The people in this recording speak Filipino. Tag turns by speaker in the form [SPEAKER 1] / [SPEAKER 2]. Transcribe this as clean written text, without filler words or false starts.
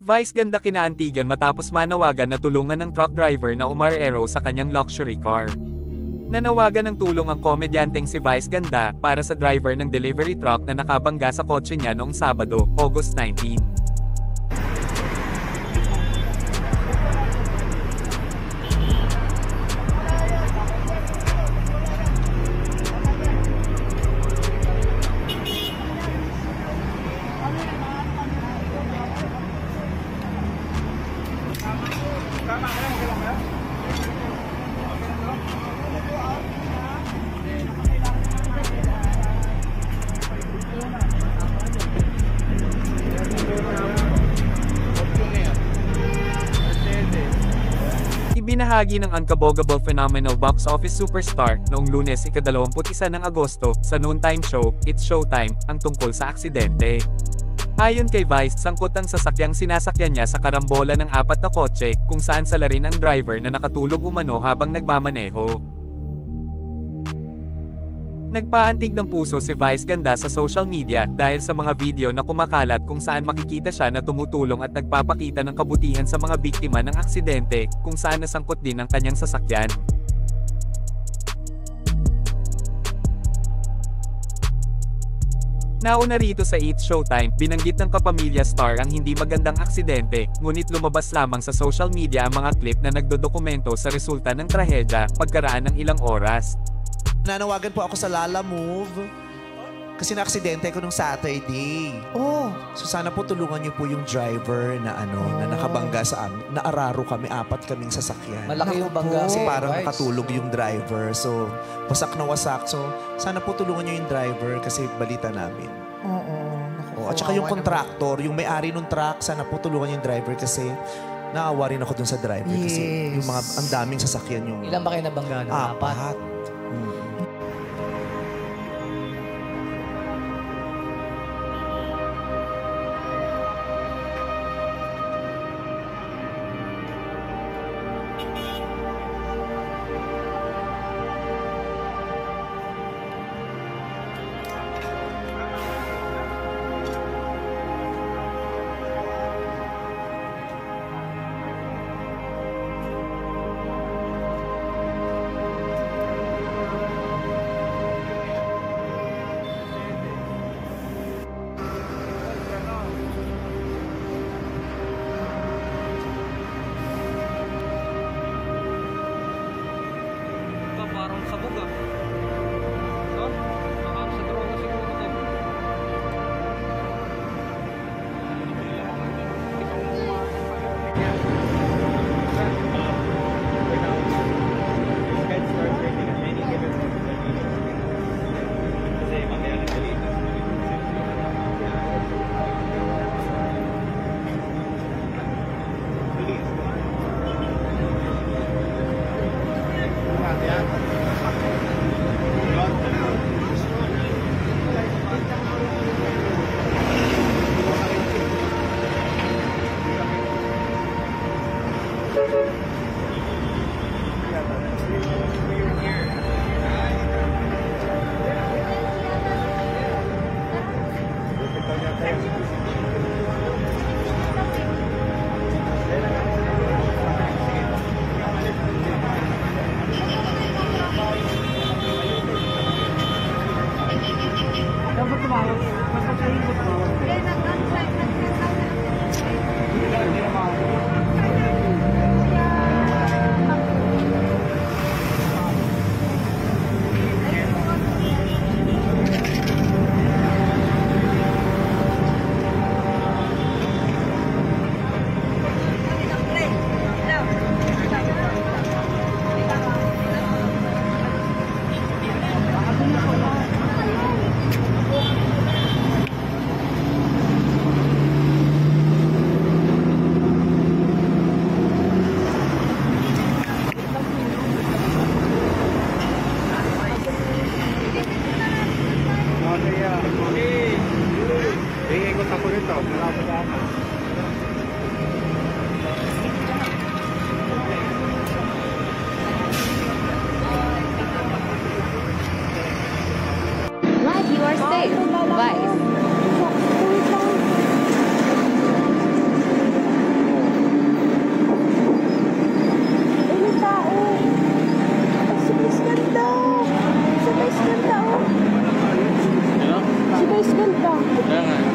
[SPEAKER 1] Vice ganda kinaantigan matapos manawagan na tulungan ng truck driver na umarero sa kanyang luxury car. Nanawagan ng tulong ang komedyanteng si Vice Ganda para sa driver ng delivery truck na nakabangga sa kotse niya noong Sabado, August 19. Ibinahagi ng Unkabogable Phenomenal Box Office Superstar noong Lunes ika-21 ng Agosto sa noontime show, It's Showtime, ang tungkol sa aksidente. Ayon kay Vice, sangkot ang sasakyang sinasakyan niya sa karambola ng 4 na kotse, kung saan salarin ang driver na nakatulog umano habang nagmamaneho. Nagpaantig ng puso si Vice Ganda sa social media dahil sa mga video na kumakalat kung saan makikita siya na tumutulong at nagpapakita ng kabutihan sa mga biktima ng aksidente, kung saan nasangkot din ang kanyang sasakyan. Nauna rito sa It's Showtime, binanggit ng kapamilya star ang hindi magandang aksidente, ngunit lumabas lamang sa social media ang mga clip na nagdodokumento sa resulta ng trahedya pagkaraan ng ilang oras.
[SPEAKER 2] Nanawagan po ako sa Lala Move kasi na-aksidente ko nung Saturday. So sana po tulungan niyo po yung driver na na nakabangga sa amin. Naararo kami, 4 kaming sasakyan.
[SPEAKER 3] Malaki yung bangga.
[SPEAKER 2] Kasi parang nakatulog yung driver. So wasak na wasak. So sana po tulungan niyo yung driver kasi balita namin. At saka yung contractor, yung may-ari ng truck, sana po tulungan yung driver kasi naawa rin ako dun sa driver kasi yung mga ang daming sasakyan yung...
[SPEAKER 3] Ilan ba kayo nabangga?
[SPEAKER 2] 4.
[SPEAKER 4] Parang sabog ah. So, parang sa droga siguro to.
[SPEAKER 5] Vice.
[SPEAKER 3] Kaya nga.